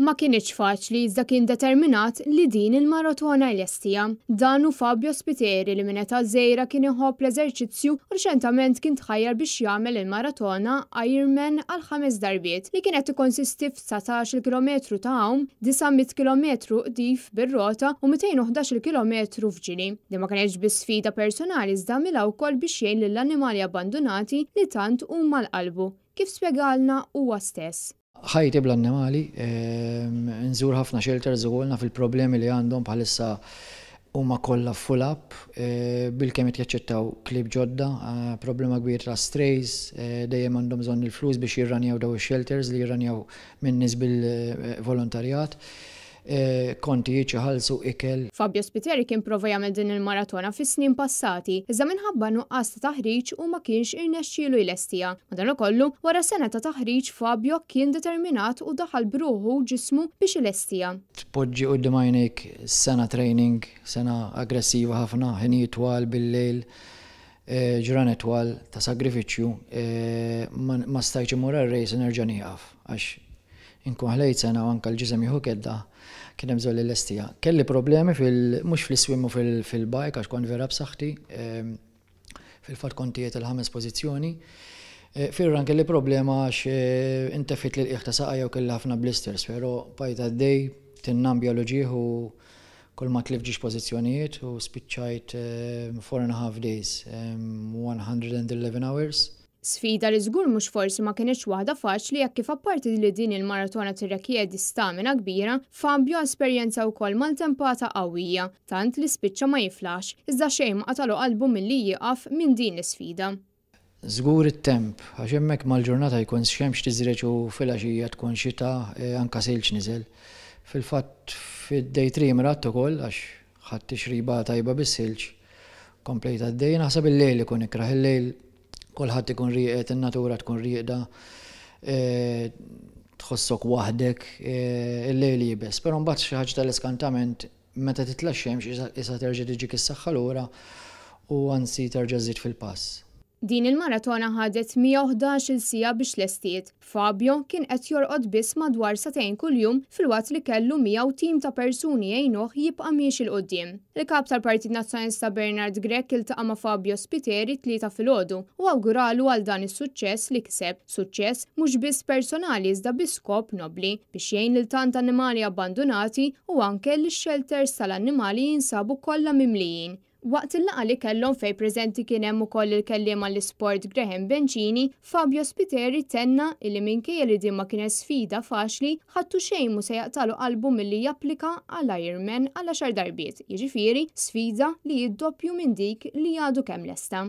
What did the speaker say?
Ma kienx faċli iżda kien determinat li din il-maratona l-estija. Dan hu Fabio Spiteri li minn età żgħira kien iħobb l-eżerċizzju u reċentament kien tħajjar biex jagħmel il-maratona Ironman għal 5 darbiet li kienet tikkonsisti f'19 km ta' hawn, 900 km qdif bir-rota u 211 km f'ġili. Din ma kienx biss sfida personali iżda milha wkoll biex jgħin lill-annimali abbandonati li tant huma l-qalbu. Kif spjegalna huwa stess. ħajti bl-annimali, nżur ħafna shelters ukoll fil-problemi li għandhom bħalissa huma kollha full up, bilkemm jaċċettaw klieb ġodda, problema kbir ta' strays, dejjem għandhom bżonn il-flus biex jirranjaw daw ix-shelters li jirranjaw minn nies bil-volontarjat. Konti ħalsu ikel. Fabio Spiteri kien prova jagħmel din il-maratona fis-snin passati, iżda minħabba nuqqas ta' taħriġ u ma kienx irnexxielu jlestija. Madankollu, wara sena ta' taħriġ Fabio kien determinat u daħal bruħu ġismu biex ilestija. Tpoġġi quddiem għajnejk sena training, sena aggressiva ħafna, ħinijiet twal bil-lejl, ġranet twal ta' sagrifiċċju, ma stajtx imur ar-rejs nerġa' nieqaf għax inkun ħlejt sena u anke l-ġisem jieħu kedda kien hemm bżonn l-lestija. Kelli problemi mhux fl-iswim u fil-bike għax kont vera b'saħħti, fil-fatt kont qiegħed il-5 pożizzjoni. Fir-run kelli problema għax intefit li l-qiegħ ta' saqajja u kelli ħafna blisters, però bajt għaddej tinnam bioloġih u kull ma tlif ġiex pożizzjonijiet u spiċċajt 4.5 days, 111 hours. Sfida li żgur mhux forsi ma kienx waħda faċli jekk kif apparti li din il-maratona tirrikjedi stamina kbira, Fabio esperjenza wkoll mal-tempata qawwija, tant li spiċċa ma jiflax, iżda xejn ma qatalu qalbu milli jieqaf minn din l-isfida. Żgur it-temp, għax hemmhekk mal-ġurnata jkun xemx tiżreġ u filgħaxija tkun xita anke silġ niżel. Fil-fatt fid-day 3 miratt ukoll għax ħadd xriba tajba bis-silġ. Komplejt għaddej, naħseb il-lejl ikun ikraħ il-lejl. Kulħadd ikun rieqed, in-natura tkun rieqda, tħossok waħdek, il-lejl jibes. Però mbagħad xi ħaġa tal-iskantament meta titla' x-xemx issa terġa' tiġik is-saħħa lura u anzi terġa' żżid fil-pass. Din il-maratona ħadet 111 siegħa biex lestiet. Fabio kien qed jorqod biss madwar satejn kuljum filwaqt li kellu 100 tim ta' persuni jgħinuh jibqa' miexi il qudiem. Il-kap tal-Partit Nazzjonalista Bernard Grech iltaqa' ma' Fabio Spiteri 3 filgħodu u awguralu għal dan is-suċċess li kseb. Suċċess mhux biss personali iżda bi skop nobli biex jgħin lil tant annimali abbandonati u anke l-shelters tal-annimali jinsabu kollha mimlijin. Waqt il-laqa li kellhom fejn preżenti kien hemm ukoll il-kelliem għall-isport Graham Bencini, Fabio Spiteri tenna illi minkejja li din ma kienet sfida faċli, ħadtu xejn mhu se jaqtalu qalbu milli japplika għal Ironman għal 10 darbiet, jiġifieri sfida li jiddoppju minn dik li għadu kemm lesta.